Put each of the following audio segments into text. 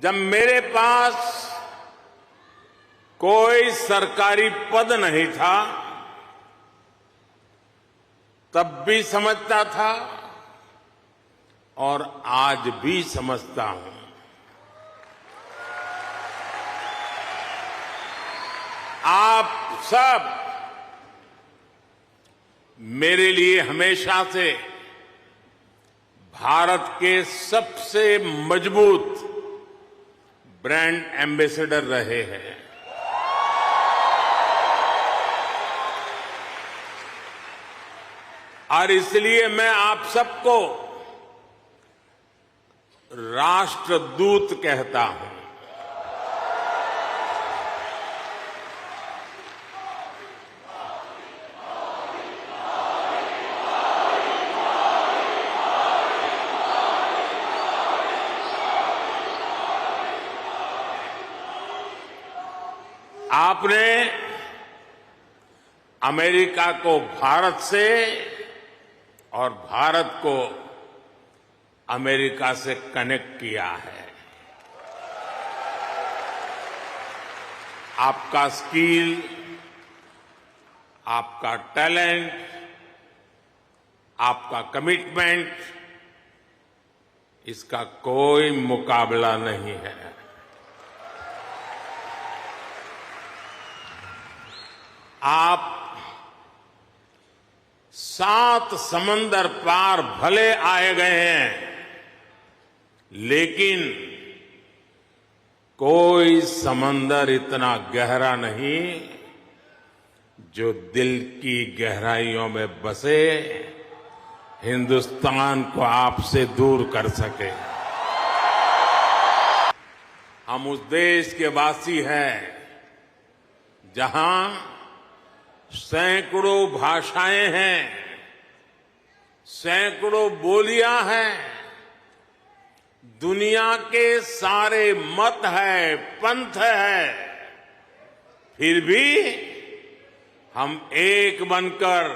जब मेरे पास कोई सरकारी पद नहीं था तब भी समझता था और आज भी समझता हूं। आप सब मेरे लिए हमेशा से भारत के सबसे मजबूत ब्रांड एम्बेसडर रहे हैं। और इसलिए मैं आप सबको राष्ट्रदूत कहता हूं। आपने अमेरिका को भारत से और भारत को अमेरिका से कनेक्ट किया है। आपका स्किल, आपका टैलेंट, आपका कमिटमेंट, इसका कोई मुकाबला नहीं है। आप 7 समंदर पार भले आए गए हैं, लेकिन कोई समंदर इतना गहरा नहीं जो दिल की गहराइयों में बसे हिंदुस्तान को आपसे दूर कर सके। हम उस देश के वासी हैं जहां सैकड़ों भाषाएं हैं, सैकड़ों बोलियां हैं, दुनिया के सारे मत है, पंथ है, फिर भी हम एक बनकर,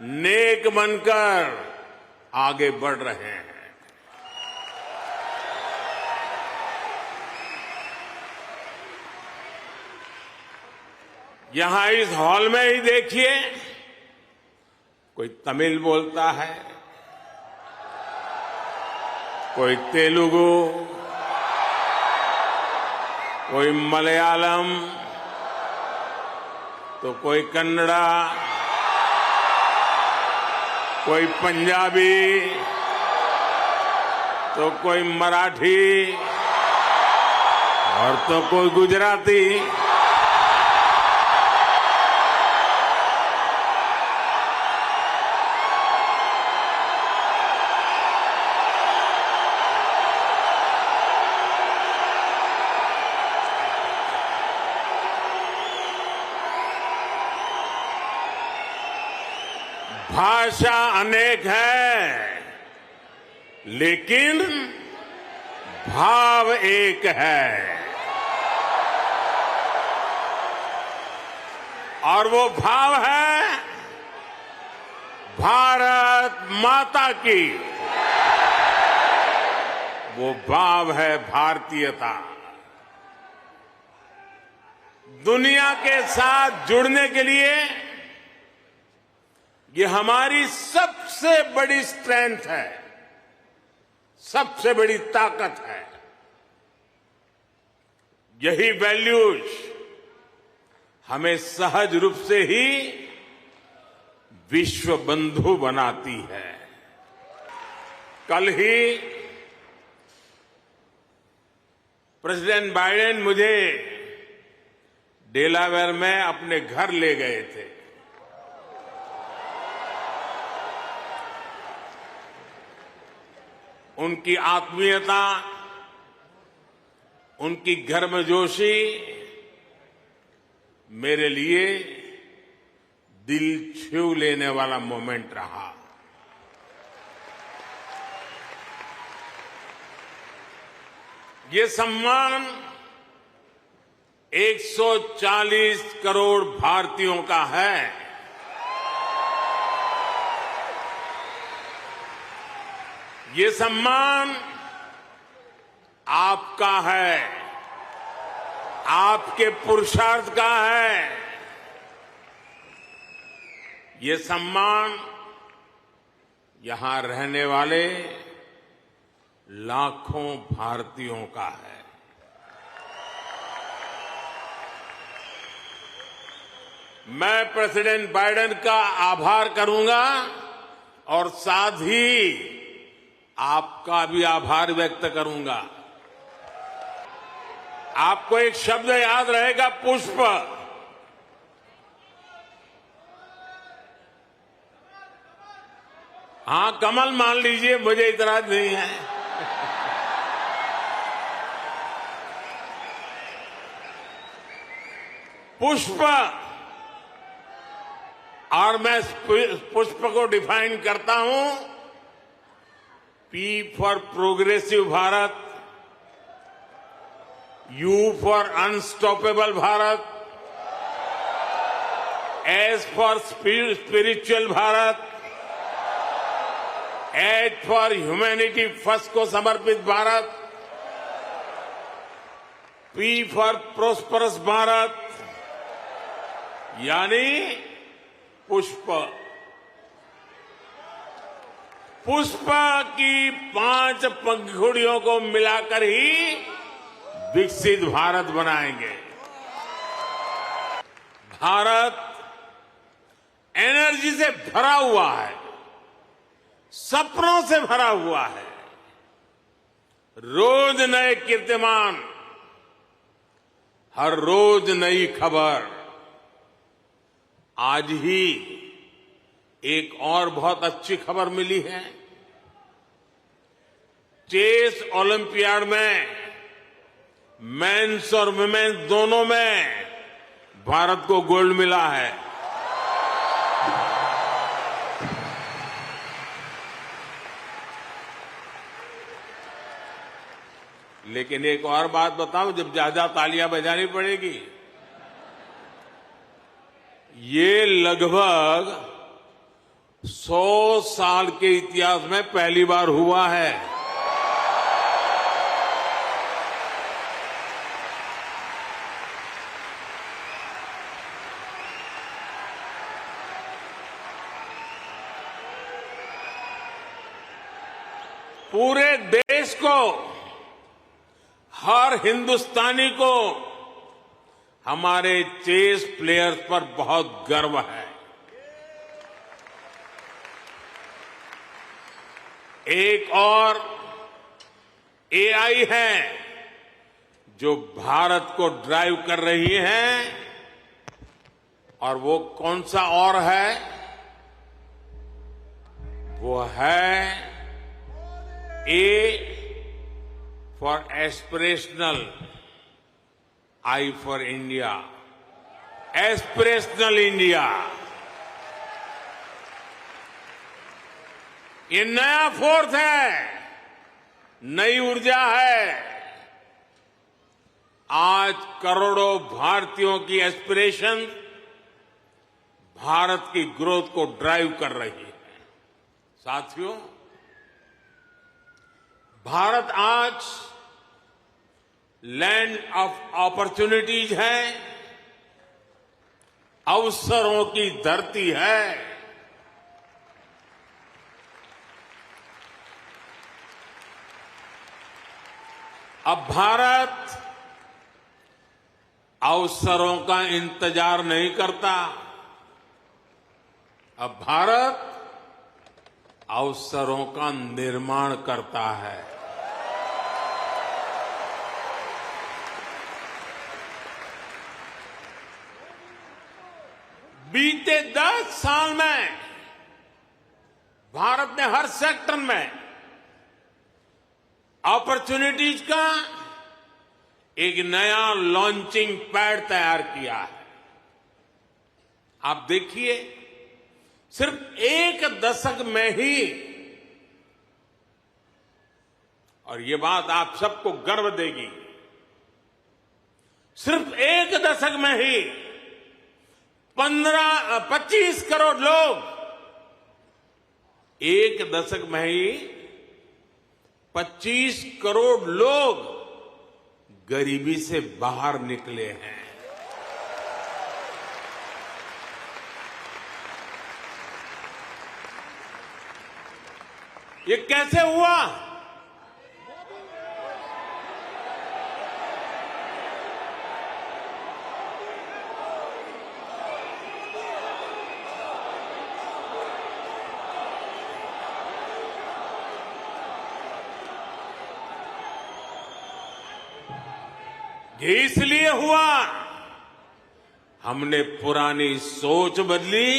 नेक बनकर आगे बढ़ रहे हैं। यहां इस हॉल में ही देखिए, कोई तमिल बोलता है, कोई तेलुगु, कोई मलयालम, तो कोई कन्नड़ा, कोई पंजाबी, तो कोई मराठी और तो कोई गुजराती। भाषा अनेक है, लेकिन भाव एक है, और वो भाव है भारत माता की। वो भाव है भारतीयता। दुनिया के साथ जुड़ने के लिए ये हमारी सबसे बड़ी स्ट्रेंथ है, सबसे बड़ी ताकत है। यही वैल्यूज हमें सहज रूप से ही विश्व बंधु बनाती है। कल ही प्रेसिडेंट बाइडेन मुझे डेलावेयर में अपने घर ले गए थे। उनकी आत्मीयता, उनकी गर्मजोशी मेरे लिए दिल छू लेने वाला मोमेंट रहा। ये सम्मान 140 करोड़ भारतीयों का है। ये सम्मान आपका है, आपके पुरुषार्थ का है। ये सम्मान यहां रहने वाले लाखों भारतीयों का है। मैं प्रेसिडेंट बाइडेन का आभार करूंगा और साथ ही आपका भी आभार व्यक्त करूंगा। आपको एक शब्द याद रहेगा, पुष्प। हां, कमल मान लीजिए, मुझे इतराज नहीं है। पुष्प, और मैं पुष्प को डिफाइन करता हूं, P for progressive Bharat, you for unstoppable Bharat, S for spiritual Bharat, H for humanity first को समर्पित Bharat, P for prosperous Bharat, यानी पुष्प। पुष्प की 5 पंखुड़ियों को मिलाकर ही विकसित भारत बनाएंगे। भारत एनर्जी से भरा हुआ है, सपनों से भरा हुआ है। रोज नए कीर्तिमान, हर रोज नई खबर। आज ही एक और बहुत अच्छी खबर मिली है। चेस ओलंपियाड में मेंस और वुमेन्स दोनों में भारत को गोल्ड मिला है। लेकिन एक और बात बताऊं, जब ज्यादा तालियां बजानी पड़ेगी। ये लगभग 100 साल के इतिहास में पहली बार हुआ है। पूरे देश को, हर हिंदुस्तानी को हमारे चेस प्लेयर्स पर बहुत गर्व है। एक और एआई है जो भारत को ड्राइव कर रही है, और वो कौन सा और है? वो है A for aspirational, I for India, aspirational India. ये नया फोर्स है, नई ऊर्जा है। आज करोड़ों भारतीयों की एस्पिरेशन भारत की ग्रोथ को ड्राइव कर रही है। साथियों, भारत आज लैंड ऑफ अपॉर्चुनिटीज है, अवसरों की धरती है। अब भारत अवसरों का इंतजार नहीं करता, अब भारत अवसरों का निर्माण करता है। बीते 10 साल में भारत ने हर सेक्टर में अपॉर्चुनिटीज का एक नया लॉन्चिंग पैड तैयार किया है। आप देखिए, सिर्फ 1 दशक में ही, और ये बात आप सबको गर्व देगी, सिर्फ 1 दशक में ही 25 करोड़ लोग, 1 दशक में ही 25 करोड़ लोग गरीबी से बाहर निकले हैं। ये कैसे हुआ? ये इसलिए हुआ, हमने पुरानी सोच बदली,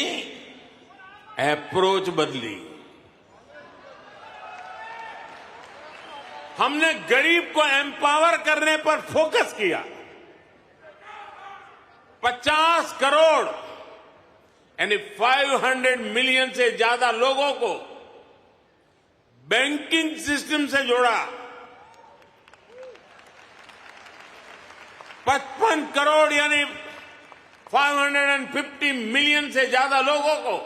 अप्रोच बदली। हमने गरीब को एम्पावर करने पर फोकस किया। 50 करोड़ यानी 500 मिलियन से ज्यादा लोगों को बैंकिंग सिस्टम से जोड़ा। 55 करोड़ यानी 550 मिलियन से ज्यादा लोगों को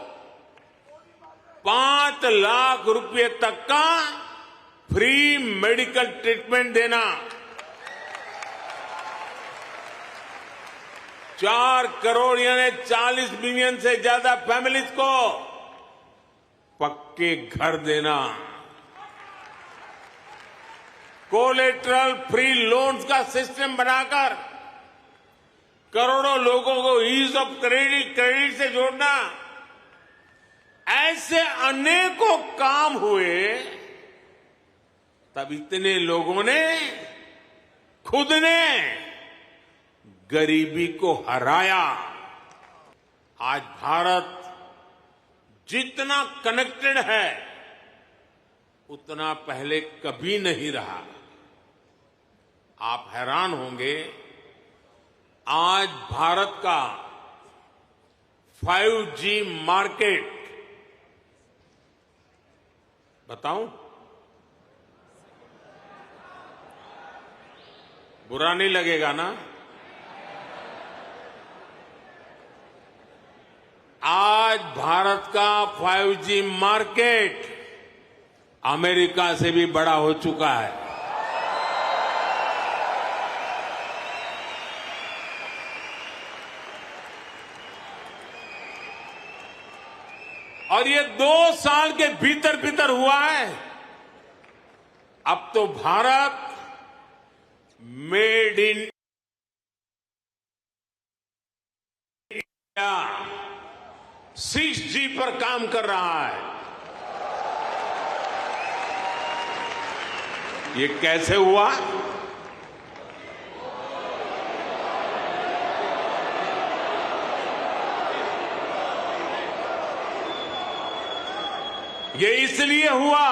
5 लाख रुपए तक का फ्री मेडिकल ट्रीटमेंट देना। 4 करोड़ यानी 40 मिलियन से ज्यादा फैमिलीज को पक्के घर देना। कोलेटरल फ्री लोन्स का सिस्टम बनाकर करोड़ों लोगों को ईज ऑफ क्रेडिट से जोड़ना। ऐसे अनेकों काम हुए, तब इतने लोगों ने खुद ने गरीबी को हराया। आज भारत जितना कनेक्टेड है उतना पहले कभी नहीं रहा। आप हैरान होंगे, आज भारत का 5G मार्केट, बताऊं? बुरा नहीं लगेगा ना? आज भारत का 5G मार्केट अमेरिका से भी बड़ा हो चुका है। और ये 2 साल के भीतर भीतर हुआ है। अब तो Bharat made in India 6G पर काम कर रहा है। ये कैसे हुआ? ये इसलिए हुआ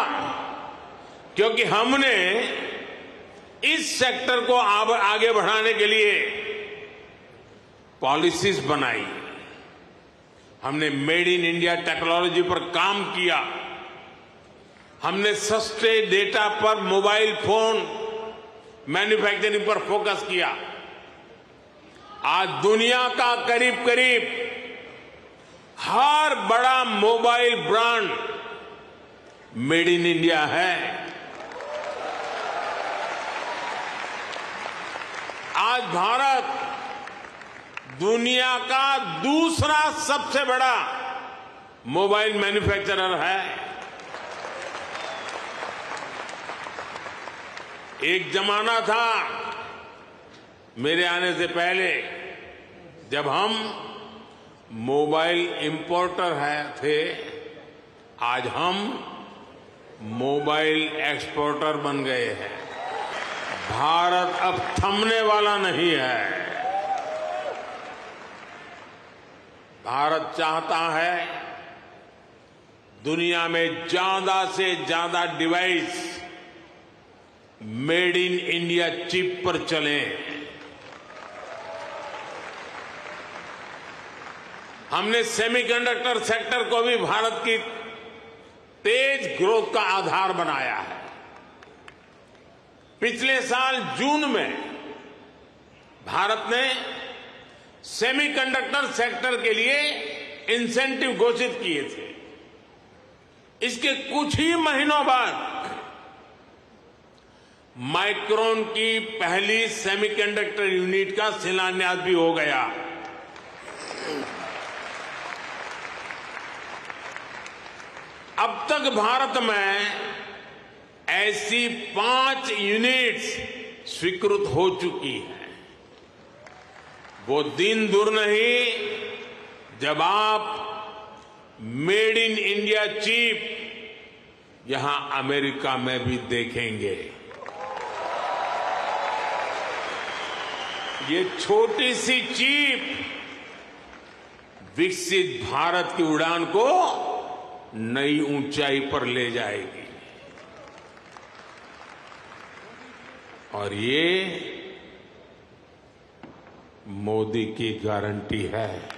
क्योंकि हमने इस सेक्टर को आगे बढ़ाने के लिए पॉलिसीज बनाई। हमने मेड इन इंडिया टेक्नोलॉजी पर काम किया। हमने सस्ते डेटा पर मोबाइल फोन मैन्युफैक्चरिंग पर फोकस किया। आज दुनिया का करीब करीब हर बड़ा mobile brand made in India है। आज भारत दुनिया का दूसरा सबसे बड़ा मोबाइल मैन्युफैक्चरर है। एक जमाना था मेरे आने से पहले जब हम मोबाइल इंपोर्टर थे, आज हम मोबाइल एक्सपोर्टर बन गए हैं। भारत अब थमने वाला नहीं है। भारत चाहता है दुनिया में ज्यादा से ज्यादा device made in India chip पर चलें। हमने सेमीकंडक्टर सेक्टर को भी भारत की तेज ग्रोथ का आधार बनाया है। पिछले साल जून में भारत ने सेमीकंडक्टर सेक्टर के लिए इंसेंटिव घोषित किए थे। इसके कुछ ही महीनों बाद माइक्रोन की पहली सेमीकंडक्टर यूनिट का शिलान्यास भी हो गया। अब तक भारत में ऐसी 5 यूनिट्स स्वीकृत हो चुकी हैं। वो दिन दूर नहीं जब आप मेड इन इंडिया चिप यहां अमेरिका में भी देखेंगे। ये छोटी सी चिप विकसित भारत की उड़ान को नई ऊंचाई पर ले जाएगी और ये मोदी की गारंटी है।